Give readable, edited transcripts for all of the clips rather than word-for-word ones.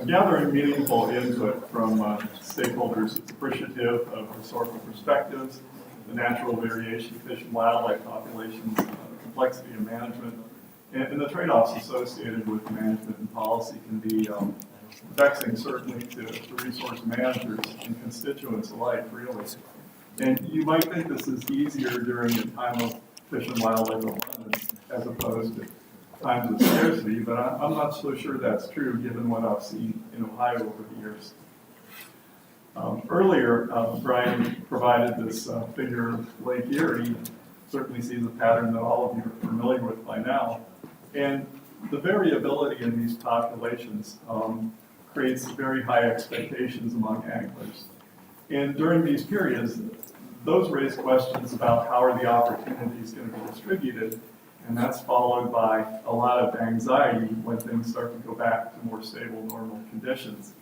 gathering meaningful input from stakeholders. It's appreciative of historical perspectives, the natural variation of fish and wildlife populations, the complexity of management, and the trade-offs associated with management and policy can be vexing, certainly, to resource managers and constituents alike, really. And you might think this is easier during a time of fish and wildlife abundance as opposed to times of scarcity, but I'm not so sure that's true given what I've seen in Ohio over the years. Earlier, Brian provided this figure of Lake Erie. Certainly sees a pattern that all of you are familiar with by now. And the variability in these populations creates very high expectations among anglers. And during these periods, those raise questions about how are the opportunities going to be distributed, and that's followed by a lot of anxiety when things start to go back to more stable, normal conditions.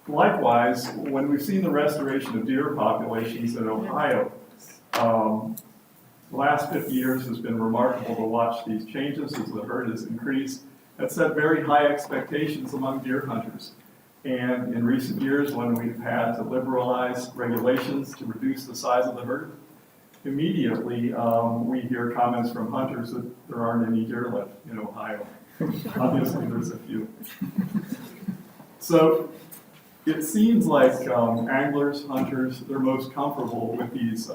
Likewise, when we've seen the restoration of deer populations in Ohio, the last 50 years has been remarkable to watch these changes as the herd has increased. That set very high expectations among deer hunters. And in recent years, when we've had to liberalize regulations to reduce the size of the herd, immediately we hear comments from hunters that there aren't any deer left in Ohio. Obviously, there's a few. So it seems like anglers, hunters, they're most comfortable with these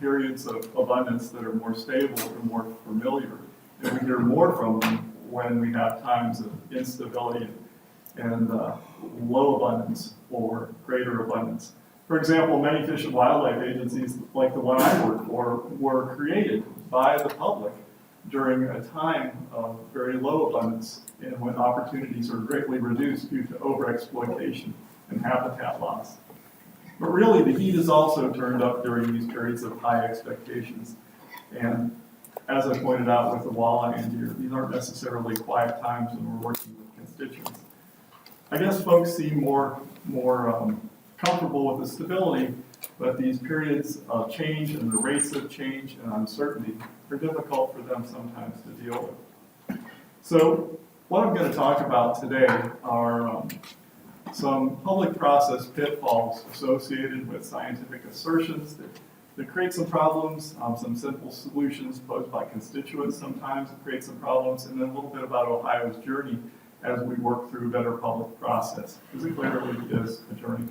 periods of abundance that are more stable and more familiar. And we hear more from them when we have times of instability and low abundance or greater abundance. For example, many fish and wildlife agencies, like the one I work for, were created by the public during a time of very low abundance and when opportunities are greatly reduced due to overexploitation and habitat loss. But really, the heat is also turned up during these periods of high expectations. And as I pointed out with the walleye and deer, these aren't necessarily quiet times when we're working with constituents. I guess folks seem more comfortable with the stability, but these periods of change and the rates of change and uncertainty are difficult for them sometimes to deal with. So what I'm going to talk about today are some public process pitfalls associated with scientific assertions that create some problems, some simple solutions posed by constituents sometimes that create some problems, and then a little bit about Ohio's journey as we work through a better public process, because it clearly is a journey.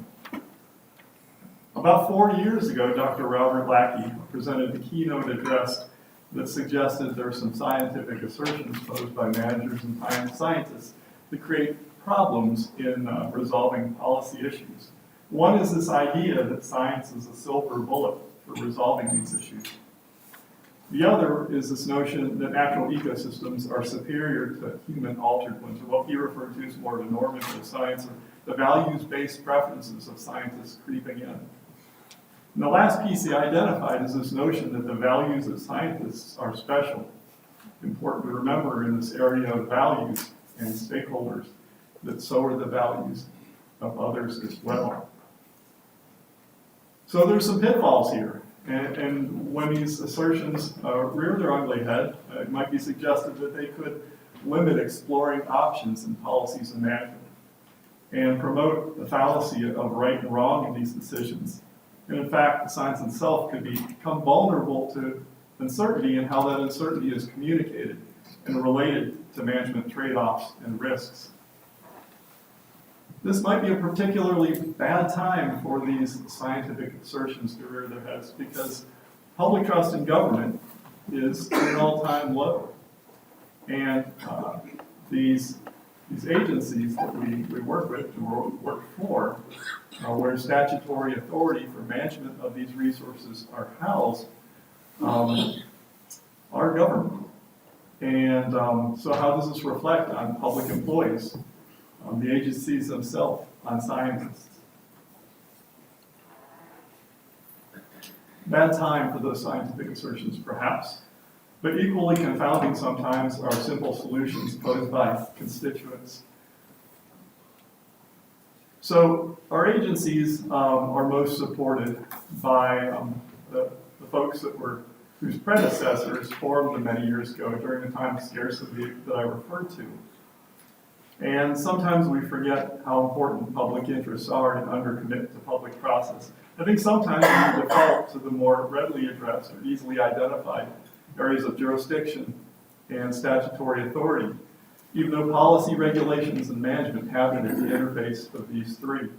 About 40 years ago, Dr. Robert Lackey presented a keynote address that suggested there are some scientific assertions posed by managers and scientists that create problems in resolving policy issues. One is this idea that science is a silver bullet for resolving these issues. The other is this notion that natural ecosystems are superior to human-altered ones, or what he referred to as more of a normative science, or the values-based preferences of scientists creeping in. And the last piece he identified is this notion that the values of scientists are special. Important to remember in this area of values and stakeholders that so are the values of others as well. So there's some pitfalls here. And when these assertions rear their ugly head, it might be suggested that they could limit exploring options in policies and management and promote the fallacy of right and wrong in these decisions. And in fact, the science itself could become vulnerable to uncertainty and how that uncertainty is communicated and related to management trade-offs and risks. This might be a particularly bad time for these scientific assertions to rear their heads because public trust in government is at an all-time low. And these agencies that we work with or work for, where statutory authority for management of these resources are housed, are government. And so how does this reflect on public employees? The agencies themselves, on scientists. Bad time for those scientific assertions, perhaps, but equally confounding sometimes are simple solutions posed by constituents. So our agencies are most supported by the folks whose predecessors formed them many years ago during the time of scarcity that I referred to. And sometimes we forget how important public interests are and undercommit to public process. I think sometimes we default to the more readily addressed or easily identified areas of jurisdiction and statutory authority, even though policy, regulations, and management happen at the interface of these three.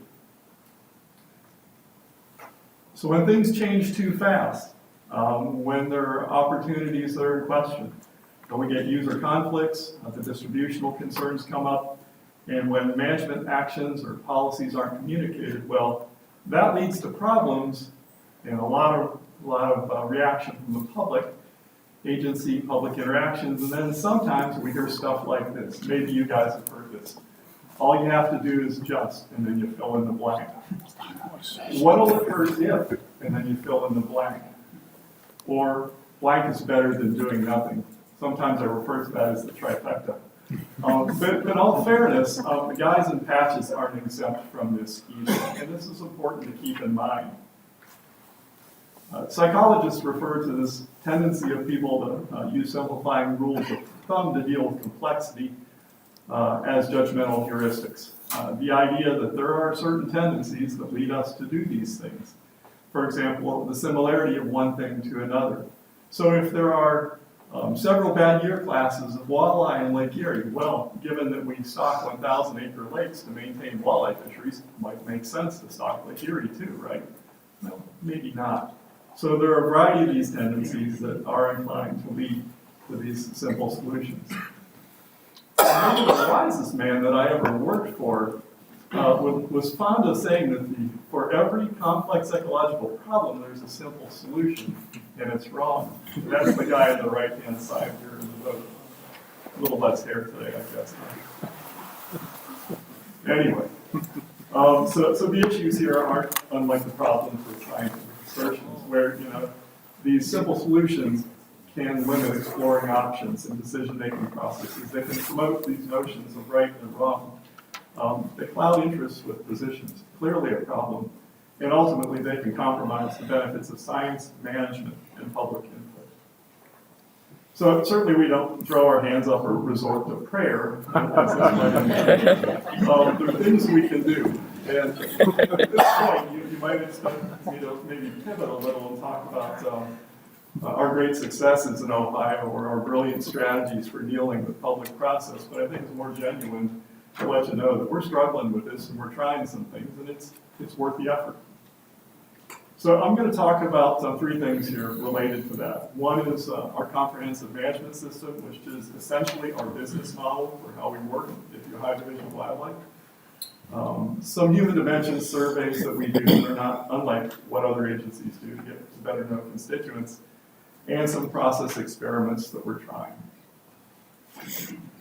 So when things change too fast, when there are opportunities that are in question, when we get user conflicts, the distributional concerns come up, and when management actions or policies aren't communicated well, that leads to problems and a lot of reaction from the public, agency, public interactions, and then sometimes we hear stuff like this. Maybe you guys have heard this. All you have to do is just, and then you fill in the blank. What'll occur if, and then you fill in the blank. Or blank is better than doing nothing. Sometimes I refer to that as the trifecta. But in all fairness, the guys in patches aren't exempt from this either, and this is important to keep in mind. Psychologists refer to this tendency of people to use simplifying rules of thumb to deal with complexity as judgmental heuristics. The idea that there are certain tendencies that lead us to do these things. For example, the similarity of one thing to another. So if there are several bad year classes of walleye in Lake Erie, well, given that we stock 1,000-acre lakes to maintain walleye fisheries, it might make sense to stock Lake Erie too, right? No, maybe not. So there are a variety of these tendencies that are inclined to lead to these simple solutions. Maybe the wisest man that I ever worked for was fond of saying that for every complex ecological problem, there's a simple solution, and it's wrong. That's the guy on the right-hand side here in the boat. A little less hair today, I guess. Anyway, so the issues here aren't unlike the problems with scientific assertions, where these simple solutions can limit exploring options and decision-making processes. They can promote these notions of right and wrong. They cloud interests with positions, clearly a problem, and ultimately they can compromise the benefits of science, management, and public input. So certainly we don't throw our hands up or resort to prayer. There are things we can do. And at this point, you might expect me to maybe pivot a little and talk about our great successes in Ohio or our brilliant strategies for dealing with public process, but I think it's more genuine to let you know that we're struggling with this and we're trying some things, and it's worth the effort. So I'm going to talk about three things here related to that. One is our comprehensive management system, which is essentially our business model for how we work at the Ohio Division of Wildlife. Some human dimensions surveys that we do that are not unlike what other agencies do to get to better know constituents, and some process experiments that we're trying.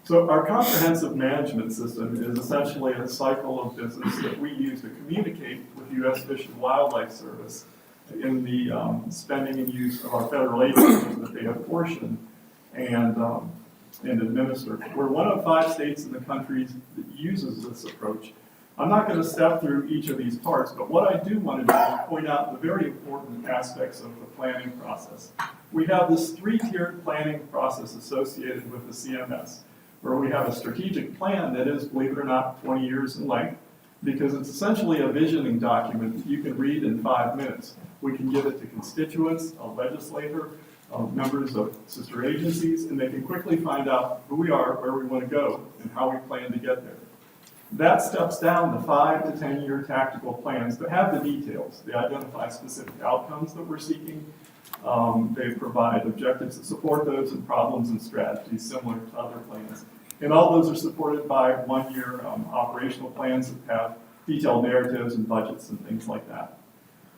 So our comprehensive management system is essentially a cycle of business that we use to communicate with U.S. Fish and Wildlife Service in the spending and use of our federal agencies that they apportion and administer. We're one of 5 states in the country that uses this approach. I'm not going to step through each of these parts, but what I do want to do is point out the very important aspects of the planning process. We have this 3-tiered planning process associated with the CMS, where we have a strategic plan that is, believe it or not, 20 years in length, because it's essentially a visioning document that you can read in 5 minutes. We can give it to constituents, a legislator, members of sister agencies, and they can quickly find out who we are, where we want to go, and how we plan to get there. That steps down to 5 to 10-year tactical plans that have the details. They identify specific outcomes that we're seeking. They provide objectives that support those and problems and strategies similar to other plans. And all those are supported by 1-year operational plans that have detailed narratives and budgets and things like that.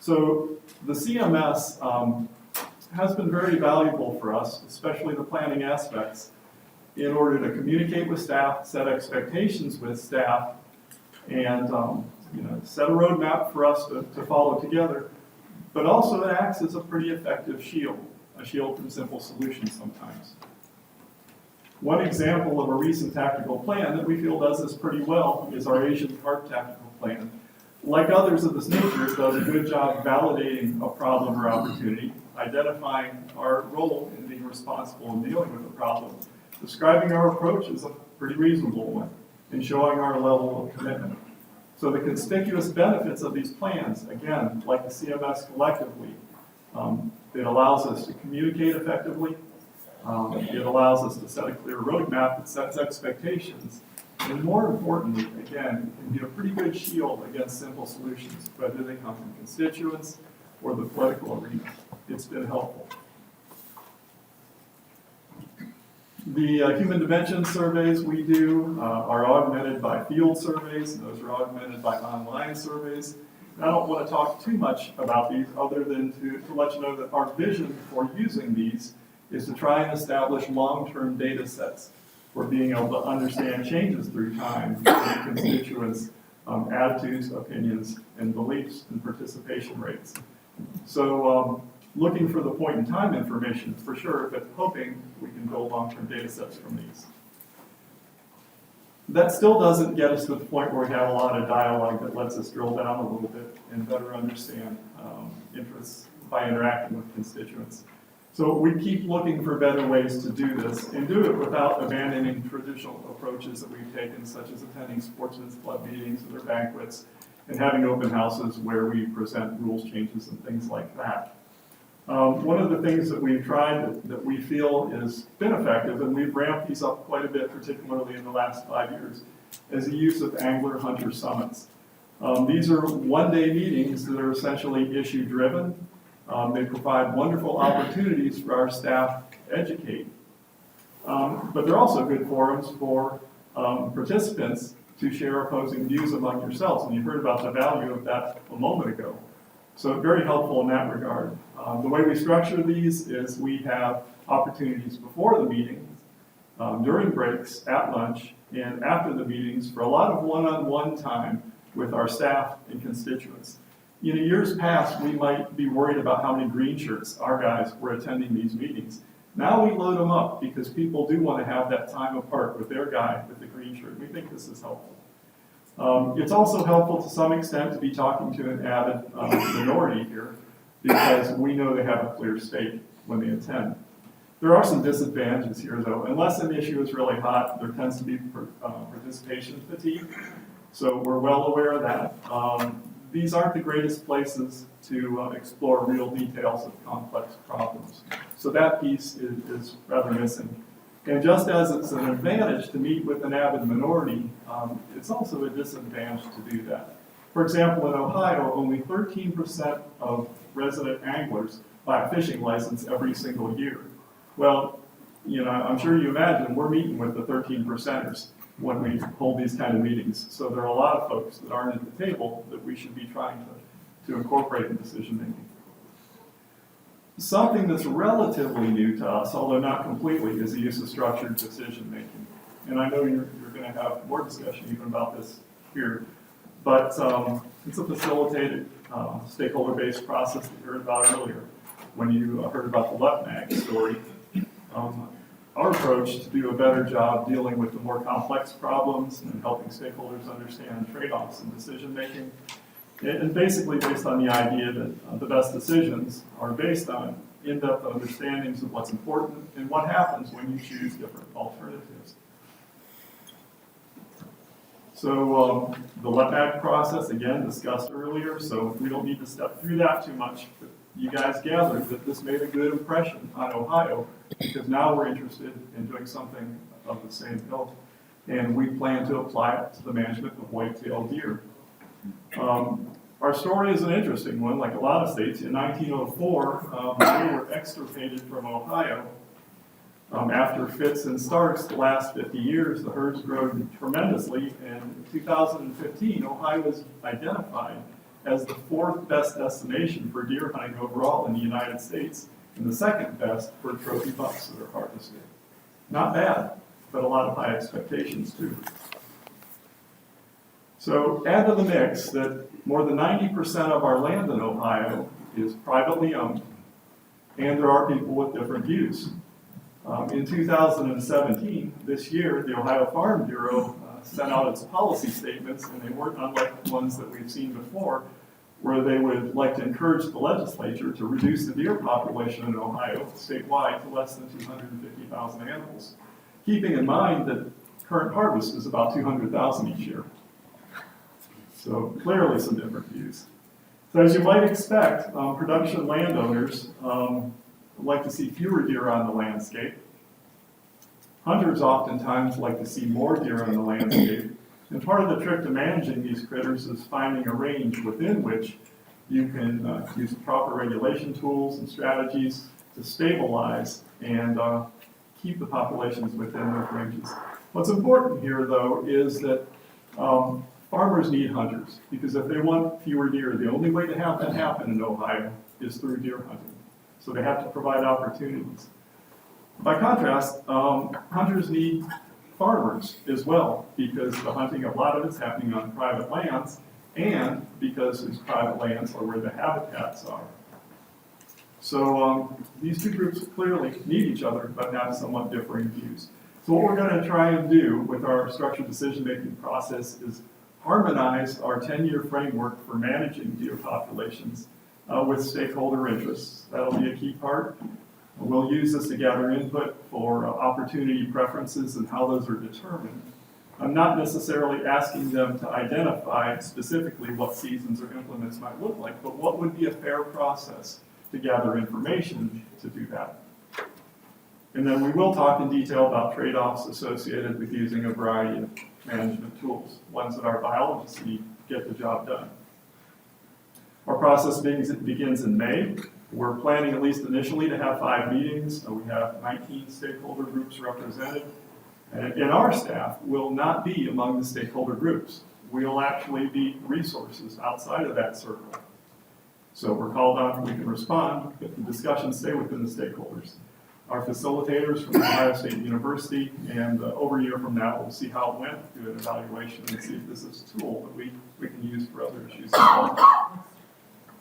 So the CMS has been very valuable for us, especially the planning aspects, in order to communicate with staff, set expectations with staff, and set a roadmap for us to follow together. But also it acts as a pretty effective shield, a shield from simple solutions sometimes. One example of a recent tactical plan that we feel does this pretty well is our Asian carp tactical plan. Like others of this nature, it does a good job validating a problem or opportunity, identifying our role in being responsible in dealing with the problem. Describing our approach is a pretty reasonable one. and showing our level of commitment. So the conspicuous benefits of these plans, again, like the CMS collectively, it allows us to communicate effectively. It allows us to set a clear roadmap that sets expectations. And more importantly, again, it can be a pretty good shield against simple solutions, whether they come from constituents or the political arena. It's been helpful. The human dimension surveys we do are augmented by field surveys, and those are augmented by online surveys. And I don't want to talk too much about these other than to let you know that our vision for using these is to try and establish long-term data sets for being able to understand changes through time in constituents, attitudes, opinions, and beliefs and participation rates. So looking for the point in time information for sure, but hoping we can build long-term data sets from these. That still doesn't get us to the point where we have a lot of dialogue that lets us drill down a little bit and better understand interests by interacting with constituents. So we keep looking for better ways to do this and do it without abandoning traditional approaches that we've taken, such as attending sportsmen's club meetings or their banquets and having open houses where we present rules changes and things like that. One of the things that we've tried that we feel has been effective, and we've ramped these up quite a bit, particularly in the last 5 years, is the use of angler-hunter summits. These are one-day meetings that are essentially issue-driven. They provide wonderful opportunities for our staff to educate. But they're also good forums for participants to share opposing views among yourselves. And you heard about the value of that a moment ago. So very helpful in that regard. The way we structure these is we have opportunities before the meeting, during breaks, at lunch, and after the meetings for a lot of one-on-one time with our staff and constituents. In years past, we might be worried about how many green shirts our guys were attending these meetings. Now we load them up because people do want to have that time apart with their guy with the green shirt. We think this is helpful. It's also helpful to some extent to be talking to an avid minority here because we know they have a clear stake when they attend. There are some disadvantages here though. Unless an issue is really hot, there tends to be participation fatigue. So we're well aware of that. These aren't the greatest places to explore real details of complex problems. So that piece is rather missing. And just as it's an advantage to meet with an avid minority, it's also a disadvantage to do that. For example, in Ohio, only 13% of resident anglers buy a fishing license every single year. Well, I'm sure you imagine we're meeting with the 13%ers when we hold these kind of meetings. So there are a lot of folks that aren't at the table that we should be trying to incorporate in decision making. Something that's relatively new to us, although not completely, is the use of structured decision making. And I know you're going to have more discussion even about this here, but it's a facilitated stakeholder-based process that you heard about earlier when you heard about the LEPMAG story. Our approach to do a better job dealing with the more complex problems and helping stakeholders understand trade-offs in decision making, and basically based on the idea that the best decisions are based on in-depth understandings of what's important and what happens when you choose different alternatives. So the LEPMAG process, again, discussed earlier, so we don't need to step through that too much. But you guys gathered that this made a good impression on Ohio because now we're interested in doing something of the same ilk, and we plan to apply it to the management of white-tailed deer. Our story is an interesting one, like a lot of states. In 1904, we were extirpated from Ohio. After fits and starts, the last 50 years, the herd's grown tremendously, and in 2015, Ohio was identified as the 4th best destination for deer hunting overall in the United States, and the 2nd best for trophy bucks that are harvested. Not bad, but a lot of high expectations too. So add to the mix that more than 90% of our land in Ohio is privately owned, and there are people with different views. In 2017, this year, the Ohio Farm Bureau sent out its policy statements, and they weren't unlike the ones that we've seen before, where they would like to encourage the legislature to reduce the deer population in Ohio statewide to less than 250,000 animals. Keeping in mind that current harvest is about 200,000 each year. So clearly some different views. So as you might expect, production landowners like to see fewer deer on the landscape. Hunters oftentimes like to see more deer on the landscape. And part of the trick to managing these critters is finding a range within which you can use proper regulation tools and strategies to stabilize and keep the populations within those ranges. What's important here, though, is that farmers need hunters, because if they want fewer deer, the only way to have that happen in Ohio is through deer hunting. So they have to provide opportunities. By contrast, hunters need farmers as well, because the hunting, a lot of it's happening on private lands, and because these private lands are where the habitats are. So these two groups clearly need each other, but have somewhat differing views. So what we're going to try and do with our structured decision-making process is harmonize our 10-year framework for managing deer populations with stakeholder interests. That'll be a key part. We'll use this to gather input for opportunity preferences and how those are determined. I'm not necessarily asking them to identify specifically what seasons or implements might look like, but what would be a fair process to gather information to do that. And then we will talk in detail about trade-offs associated with using a variety of management tools, ones that our biologists need to get the job done. Our process begins in May. We're planning, at least initially, to have 5 meetings. We have 19 stakeholder groups represented. And our staff will not be among the stakeholder groups. We'll actually be resources outside of that circle. So we're called on, we can respond, but the discussions stay within the stakeholders. Our facilitators from Ohio State University, and over a year from now, we'll see how it went, do an evaluation, and see if this is a tool that we can use for other issues as well.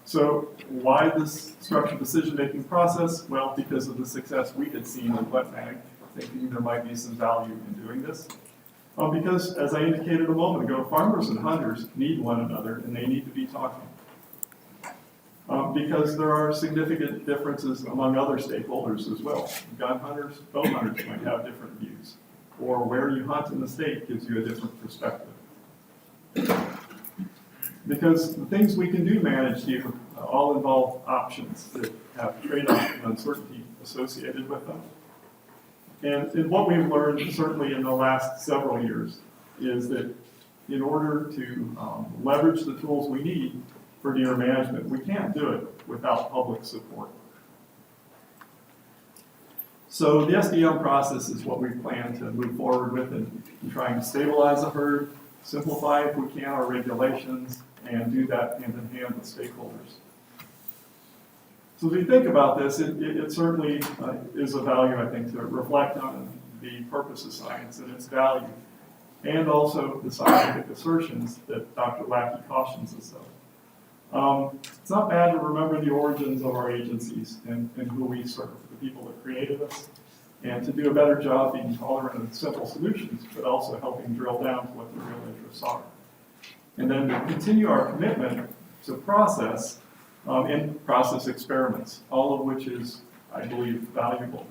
So why this structured decision-making process? Well, because of the success we had seen in wet mag, thinking there might be some value in doing this. Because, as I indicated a moment ago, farmers and hunters need one another, and they need to be talking. Because there are significant differences among other stakeholders as well. Gun hunters, bow hunters might have different views, or where you hunt in the state gives you a different perspective. Because the things we can do manage here all involve options that have trade-off and uncertainty associated with them. And what we've learned, certainly in the last several years, is that in order to leverage the tools we need for deer management, we can't do it without public support. So the SDM process is what we plan to move forward with in trying to stabilize the herd, simplify, if we can, our regulations, and do that hand in hand with stakeholders. So as we think about this, it certainly is of value, I think, to reflect on the purpose of science and its value, and also the scientific assertions that Dr. Lackey cautions us of. It's not bad to remember the origins of our agencies and who we serve, the people that created us, and to do a better job being tolerant of simple solutions, but also helping drill down to what the real interests are. And then to continue our commitment to process and process experiments, all of which is, I believe, valuable.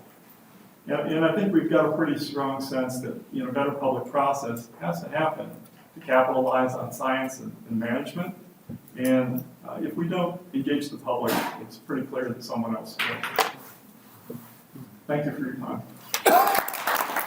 And I think we've got a pretty strong sense that better public process has to happen to capitalize on science and management. And if we don't engage the public, it's pretty clear that someone else will. Thank you for your time.